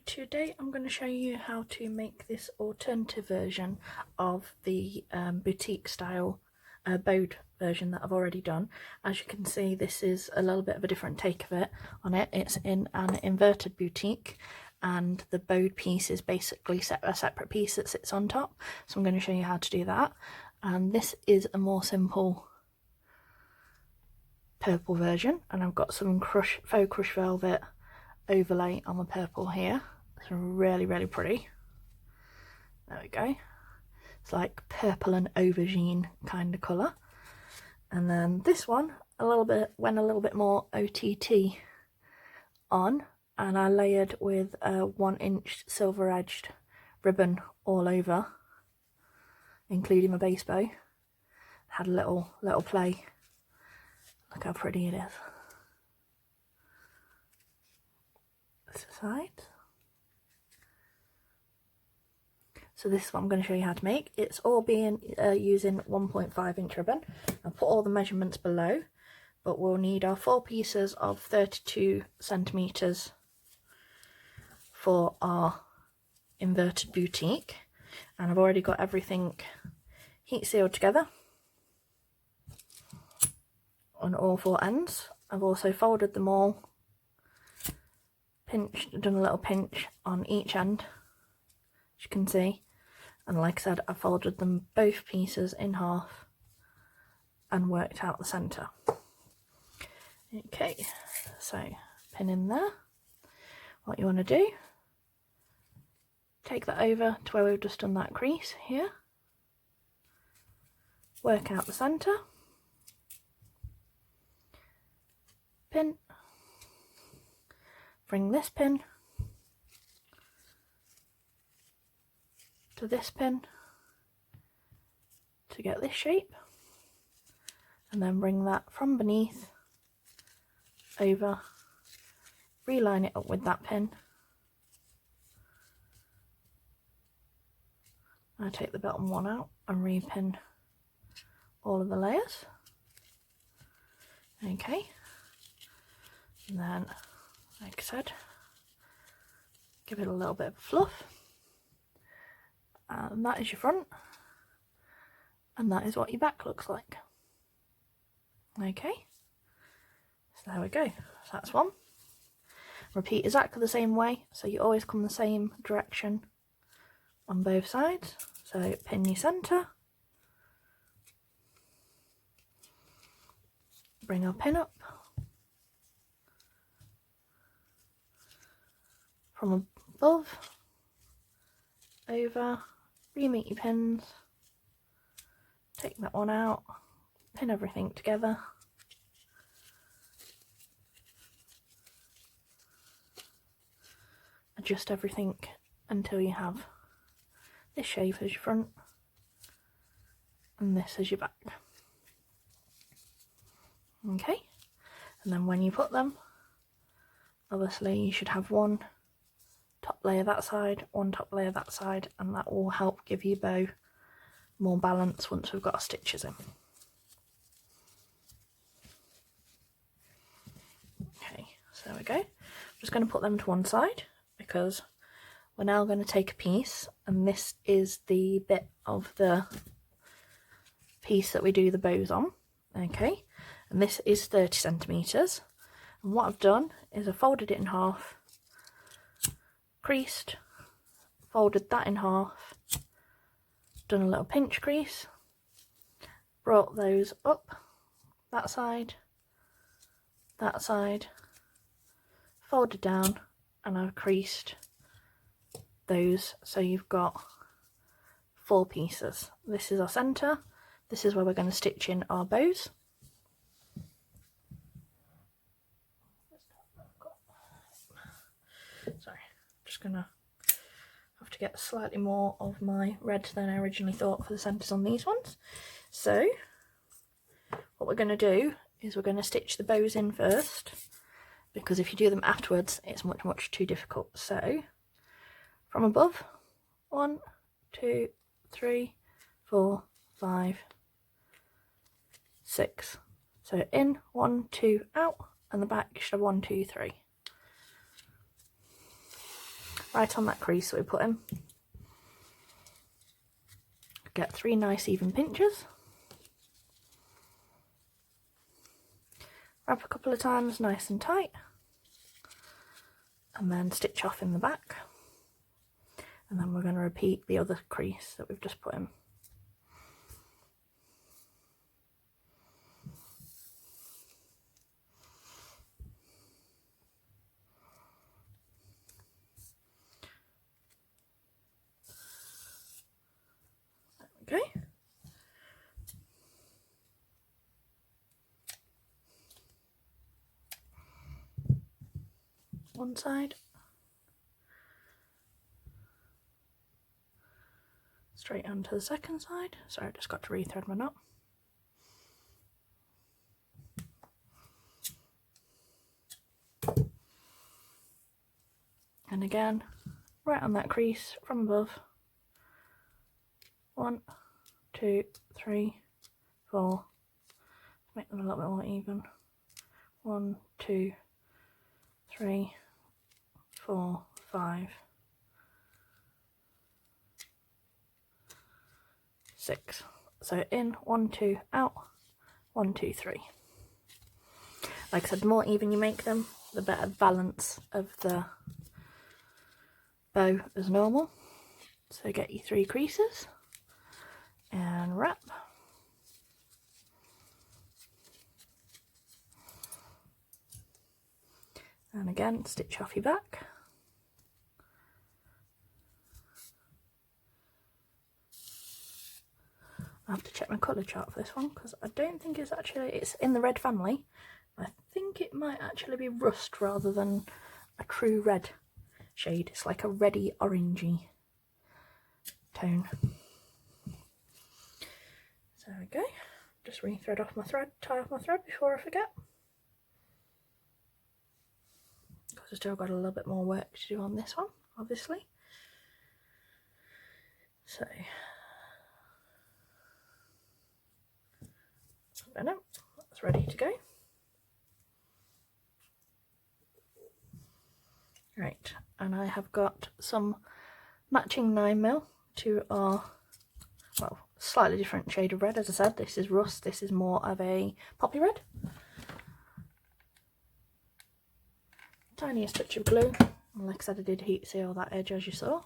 Today I'm going to show you how to make this alternative version of the boutique style bowed version that I've already done. As you can see, this is a little bit of a different take of it on it. It's in an inverted boutique, and the bowed piece is basically a separate piece that sits on top. So I'm going to show you how to do that. And this is a more simple purple version, and I've got some faux crush velvet overlay on the purple here. It's really pretty. There we go. It's like purple and aubergine kind of colour. And then this one went a little bit more OTT on, and I layered with a 1-inch silver edged ribbon all over, including my base bow. Had a little play. Look how pretty it is. This side. So this is what I'm going to show you how to make. It's all being using 1.5-inch ribbon. I'll put all the measurements below, but we'll need our 4 pieces of 32 centimeters for our inverted boutique, and I've already got everything heat sealed together on all 4 ends. I've also folded them all, done a little pinch on each end, as you can see, and like I said, I folded them both pieces in half and worked out the centre. Okay, so pin in there. What you want to do, take that over to where we've just done that crease here, work out the centre, pin, bring this pin to this pin to get this shape, and then bring that from beneath over, reline it up with that pin. I take the bottom one out and repin all of the layers. Okay, and then, like I said, give it a little bit of fluff, and that is your front, and that is what your back looks like. Okay, so there we go. So that's one. Repeat exactly the same way, so you always come the same direction on both sides. So pin your centre, bring our pin up from above, over, re-meet your pins, take that one out, pin everything together, adjust everything until you have this shape as your front and this as your back. Okay, and then when you put them, obviously you should have one top layer that side, one top layer that side, and that will help give your bow more balance once we've got our stitches in. Okay, so there we go. I'm just going to put them to one side because we're now going to take a piece, and this is the bit of the piece that we do the bows on. Okay, and this is 30 centimeters, and what I've done is I've folded it in half, creased, folded that in half, done a little pinch crease, brought those up, that side, folded down, and I've creased those, so you've got 4 pieces. This is our centre, this is where we're going to stitch in our bows. Sorry, just gonna have to get slightly more of my red than I originally thought for the centres on these ones. So what we're going to do is we're going to stitch the bows in first, because if you do them afterwards it's much too difficult. So from above, 1, 2, 3, 4, 5, 6. So in, 1, 2, out, and the back you should have 1, 2, 3. right on that crease that we put in. Get 3 nice even pinches. Wrap a couple of times nice and tight, and then stitch off in the back. And then we're going to repeat the other crease that we've just put in. There we go. One side. Straight onto the second side. Sorry, I just got to rethread my knot. And again, right on that crease from above. 1, 2, 3, 4. Make them a little bit more even. 1, 2, 3, 4, 5, 6. So in, 1, 2, out, 1, 2, 3. Like I said, the more even you make them, the better balance of the bow as normal. So get your 3 creases and wrap. And again, stitch off your back. I have to check my colour chart for this one because I don't think it's in the red family. I think it might actually be rust rather than a true red shade. It's like a reddy orangey tone. So there we go. Just re-thread off my thread, tie off my thread before I forget. Because I've still got a little bit more work to do on this one, obviously. So that's ready to go. Right, and I have got some matching 9mm to our, well, slightly different shade of red. As I said, this is rust, this is more of a poppy red. Tiniest touch of glue, and like I said, I did heat seal that edge as you saw.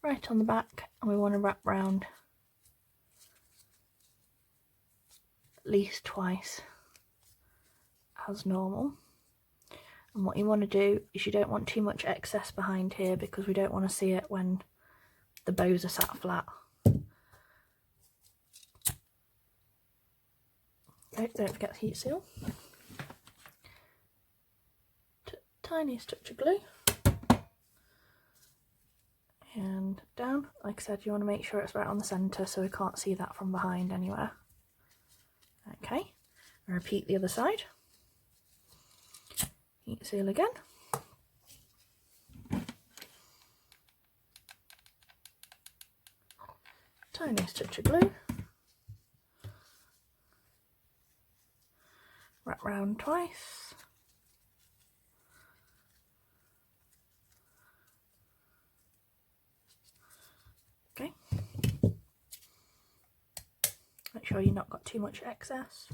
Right on the back, and we want to wrap round at least twice as normal. And what you want to do is you don't want too much excess behind here because we don't want to see it when the bows are sat flat. Don't forget to heat seal. Tiniest touch of glue. And down. Like I said, you want to make sure it's right on the centre so we can't see that from behind anywhere. Okay, and repeat the other side. Heat seal again. Tiniest touch of glue. Wrap round twice. Okay. Make sure you've not got too much excess.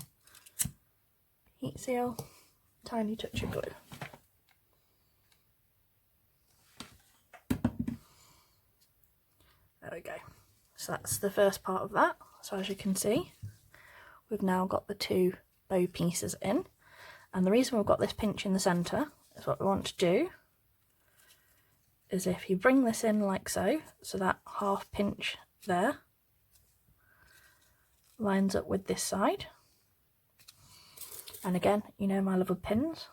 Heat seal. Tiny touch of glue. There we go. So that's the first part of that. So as you can see, we've now got the 2 bow pieces in, and the reason we've got this pinch in the centre is what we want to do is if you bring this in like so, so that half pinch there lines up with this side. And again, you know my love of pins.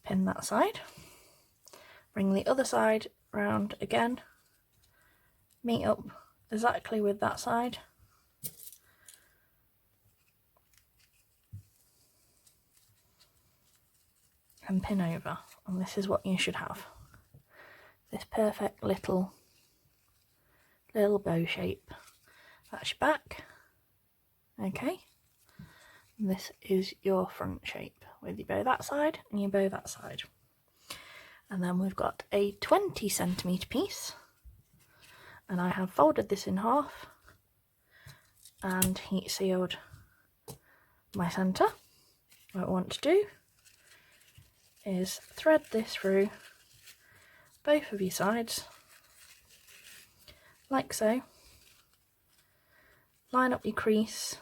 Pin that side. Bring the other side round again. Meet up exactly with that side. And pin over. And this is what you should have. This perfect little bow shape. That's your back. Okay, This is your front shape with your bow that side and your bow that side. And then we've got a 20cm piece, and I have folded this in half and heat sealed my centre. What I want to do is thread this through both of your sides like so. Line up your crease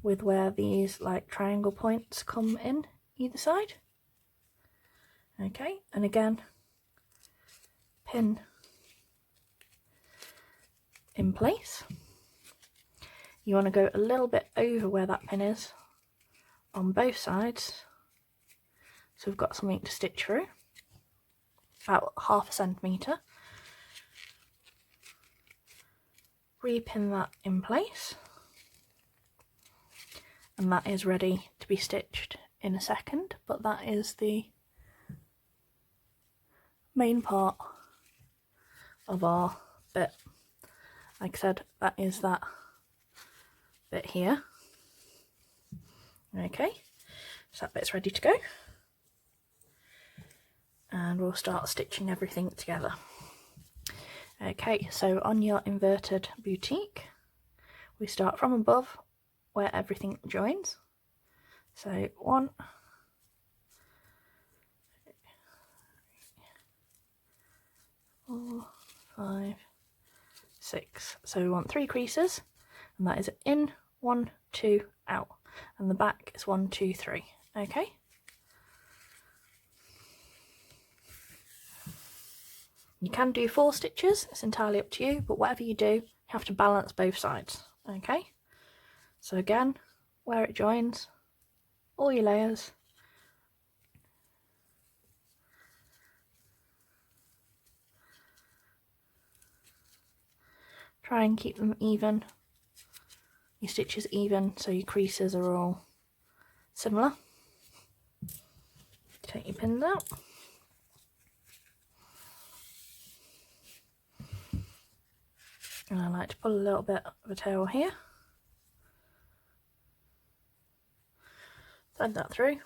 with where these like triangle points come in either side. Okay, and again pin in place. You want to go a little bit over where that pin is on both sides, so we've got something to stitch through, about 1/2 centimetre. Repin that in place, and that is ready to be stitched in a second, but that is the main part of our bit. Like I said, that is that bit here. Okay, so that bit's ready to go, and we'll start stitching everything together. Okay, so on your inverted boutique, we start from above where everything joins. So 1, 4, 5, 6. So we want 3 creases, and that is in, 1, 2, out, and the back is 1, 2, 3. Okay. You can do 4 stitches, it's entirely up to you, but whatever you do, you have to balance both sides. Okay, so again, where it joins, all your layers, try and keep them even, your stitches even, so your creases are all similar. Take your pins out. And I like to pull a little bit of a tail here. Thread that through.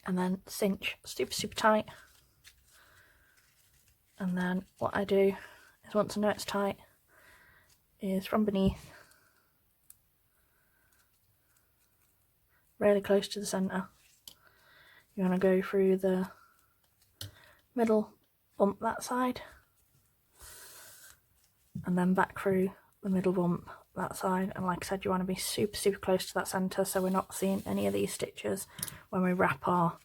And then cinch super tight. And then what I do is, once I know it's tight, is from beneath, really close to the centre, you want to go through the middle bump that side, and then back through the middle bump that side. And like I said, you want to be super close to that centre, so we're not seeing any of these stitches when we wrap our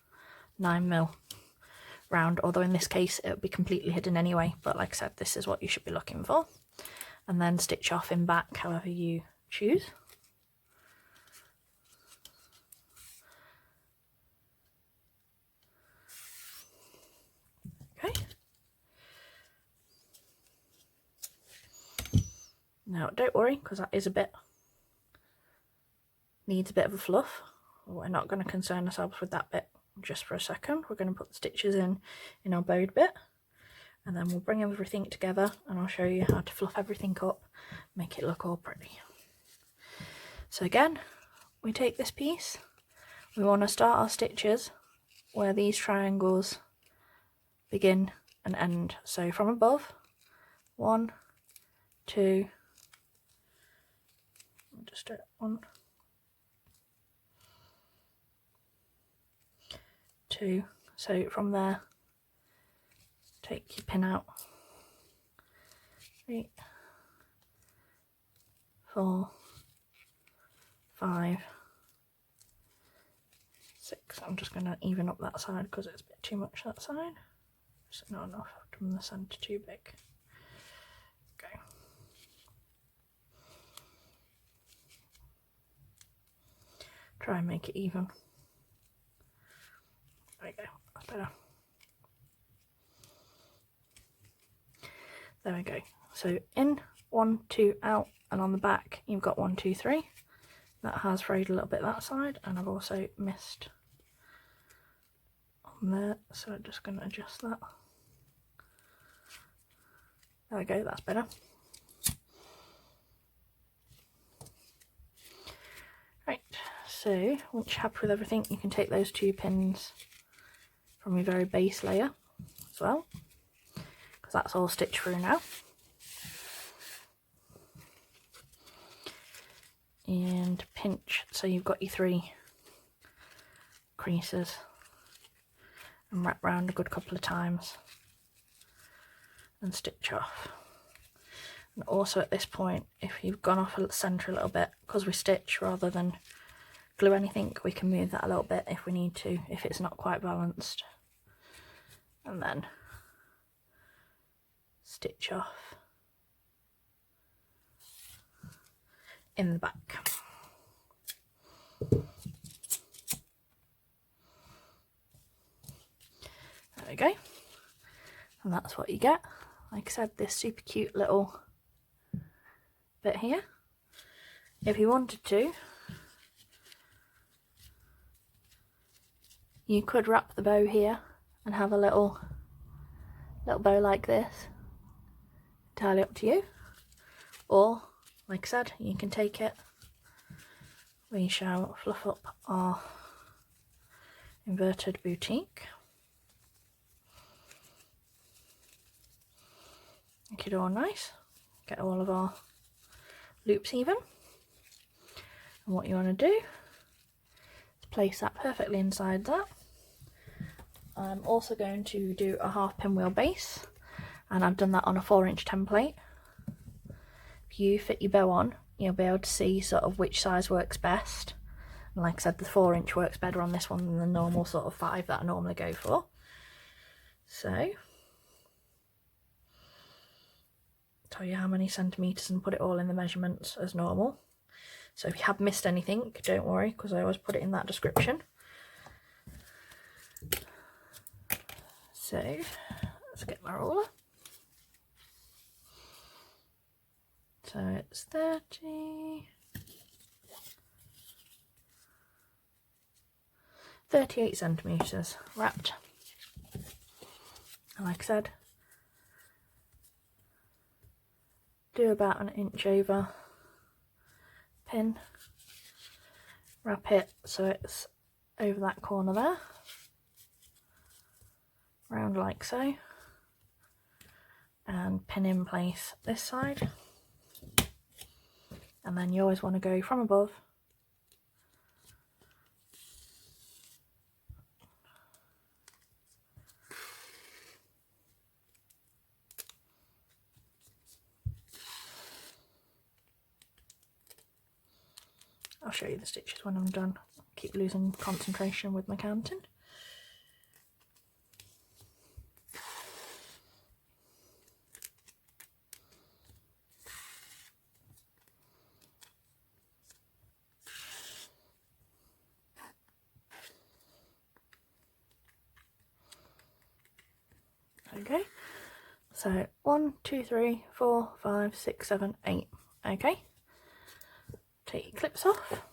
9mm round, although in this case it would be completely hidden anyway, but like I said, this is what you should be looking for. And then stitch off in back however you choose. Okay. Now don't worry, because that is needs a bit of a fluff. We're not going to concern ourselves with that bit just for a second. We're going to put the stitches in our bowed bit, and then we'll bring everything together and I'll show you how to fluff everything up, make it look all pretty. So again, we take this piece, we want to start our stitches where these triangles begin and end. So from above, 1, 2, just do it, 1, 2. So from there, take your pin out, 3, 4, 5, 6. I'm just going to even up that side because it's a bit too much that side. Just not enough from the centre, too big. Okay. Try and make it even. There we go, that's better. There we go. So in, 1, 2, out, and on the back you've got 1, 2, 3. That has frayed a little bit that side, and I've also missed on there, so I'm just going to adjust that. There we go, that's better. So once you're happy with everything, you can take those 2 pins from your very base layer as well, because that's all stitched through now. And pinch so you've got your 3 creases, and wrap round a good couple of times and stitch off. And also at this point, if you've gone off the centre a little bit, because we stitch rather than glue anything, we can move that a little bit if we need to, if it's not quite balanced, and then stitch off in the back. There we go, and that's what you get. Like I said, this super cute little bit here. If you wanted to, you could wrap the bow here and have a little bow like this. Entirely up to you. Or, like I said, you can take it. We shall fluff up our inverted boutique. Make it all nice. Get all of our loops even. And what you want to do is place that perfectly inside that. I'm also going to do a half pinwheel base, and I've done that on a 4-inch template. If you fit your bow on, you'll be able to see sort of which size works best. And like I said, the 4-inch works better on this one than the normal sort of 5 that I normally go for. So, tell you how many centimetres and put it all in the measurements as normal. So if you have missed anything, don't worry, because I always put it in that description. So let's get my ruler. So it's 38 centimetres wrapped. And like I said, do about an inch over, pin, wrap it so it's over that corner there, round like so, and pin in place this side. And then you always want to go from above I'll show you the stitches when I'm done. Keep losing concentration with my counting. Okay, so 1, 2, 3, 4, 5, 6, 7, 8. Okay, take your clips off.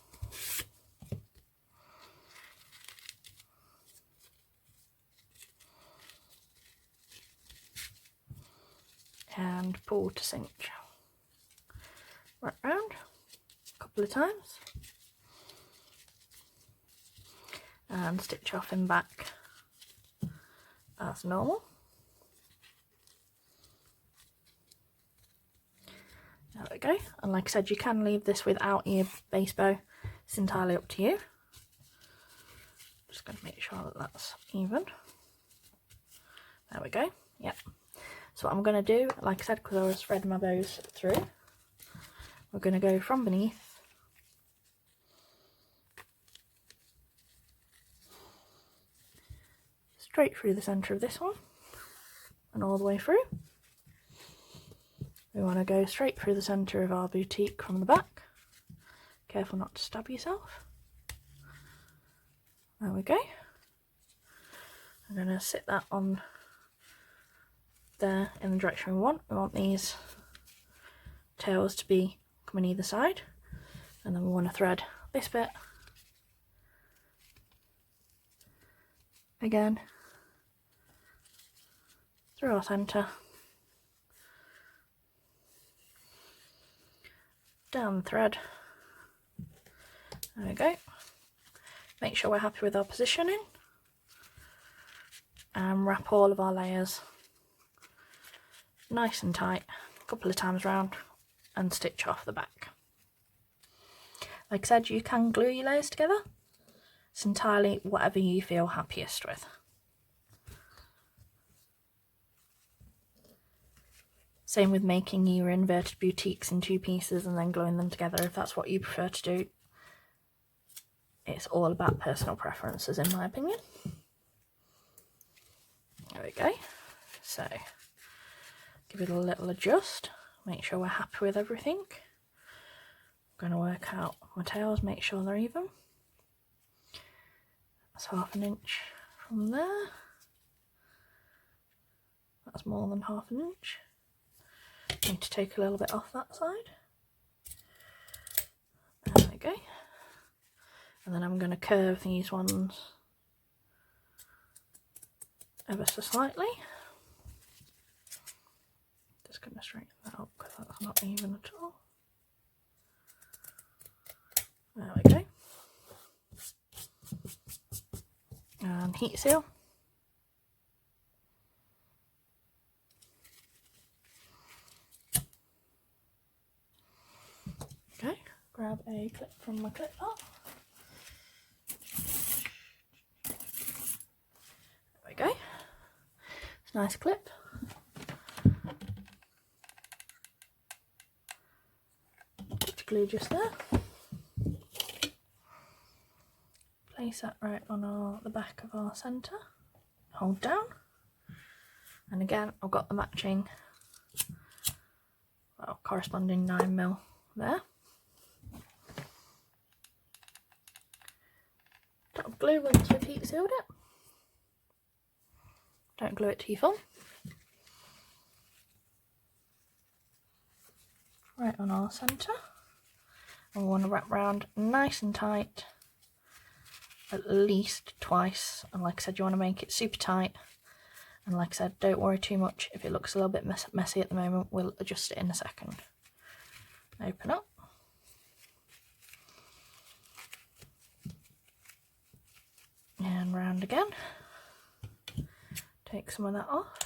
And pull to cinch. Right round a couple of times. And stitch off in back as normal. There we go. And like I said, you can leave this without your base bow. It's entirely up to you. Just going to make sure that that's even. There we go. Yep. So what I'm going to do, like I said, because I was threading my bows through, we're going to go from beneath straight through the centre of this one and all the way through. We want to go straight through the centre of our boutique from the back. Careful not to stab yourself. There we go. I'm going to sit that on there in the direction we want. We want these tails to be coming either side, and then we want to thread this bit again through our centre, down the thread. There we go. make sure we're happy with our positioning, and wrap all of our layers nice and tight a couple of times round and stitch off the back. Like I said, you can glue your layers together. It's entirely whatever you feel happiest with. Same with making your inverted boutiques in 2 pieces and then gluing them together, if that's what you prefer to do. It's all about personal preferences, in my opinion. There we go. So, give it a little adjust, make sure we're happy with everything. I'm going to work out my tails, make sure they're even. That's 1/2 inch from there. That's more than 1/2 inch. Need to take a little bit off that side. There we go. And then I'm going to curve these ones ever so slightly. Just going to straighten that up because that's not even at all. There we go. And heat seal. Okay, grab a clip from my clip art. There we go. It's a nice clip. Put glue just there. Place that right on the back of our centre. Hold down. And again, I've got the matching, well, corresponding 9mm there. Don't glue once we've heat sealed it. Don't glue it too full. Right on our centre. And we want to wrap round nice and tight, at least twice. And like I said, you want to make it super tight. And like I said, don't worry too much if it looks a little bit messy at the moment. We'll adjust it in a second. Open up. And round again. Take some of that off.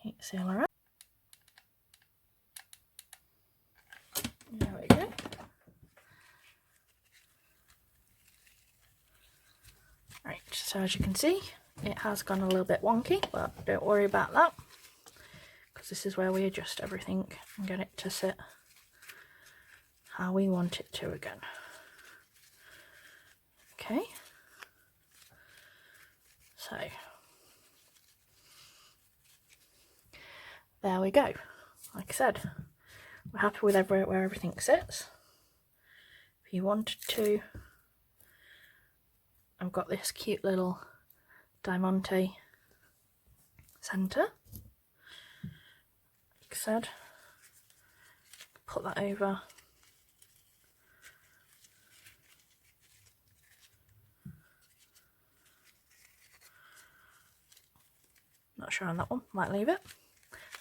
Heat seal around. There we go. Right, so as you can see, it has gone a little bit wonky, but don't worry about that, because this is where we adjust everything and get it to sit how we want it to again. Okay, so there we go. Like I said, we're happy with where everything sits. If you wanted to, I've got this cute little diamante centre. Like I said, put that over. Not sure on that one, might leave it.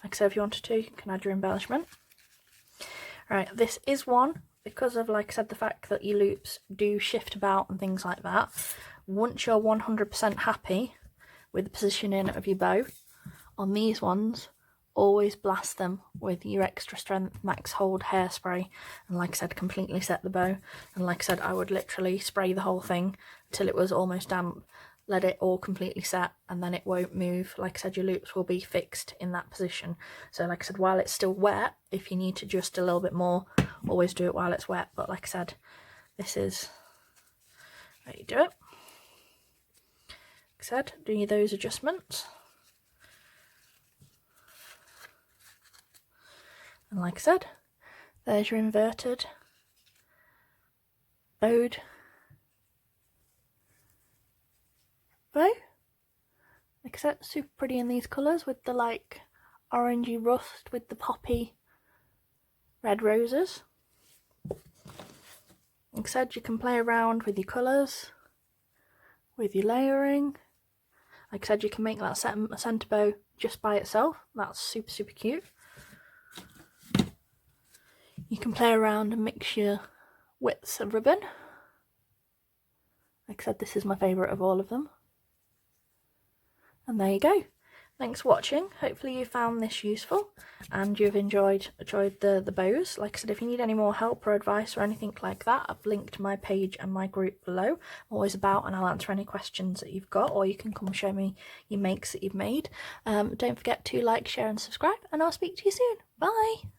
Like I said, if you wanted to, you can add your embellishment. Right, this is one, because of, like I said, the fact that your loops do shift about and things like that. Once you're 100% happy with the positioning of your bow, on these ones, always blast them with your extra strength max hold hairspray, and like I said, completely set the bow. And like I said, I would literally spray the whole thing until it was almost damp, let it all completely set, and then it won't move. Like I said, your loops will be fixed in that position. So like I said, while it's still wet, if you need to adjust a little bit more, always do it while it's wet. But like I said, this is how you do it. Like I said, do those adjustments. And like I said, there's your inverted bowed bow. Like I said, super pretty in these colours with the like orangey rust with the poppy red roses. Like I said, you can play around with your colours, with your layering. Like I said, you can make that centre bow just by itself. That's super, super cute. You can play around and mix your widths of ribbon. Like I said, this is my favourite of all of them. And there you go. Thanks for watching. Hopefully you found this useful and you've enjoyed the bows. Like I said, if you need any more help or advice or anything like that, I've linked my page and my group below. I'm always about, and I'll answer any questions that you've got, or you can come show me your makes that you've made. Don't forget to like, share and subscribe, and I'll speak to you soon. Bye!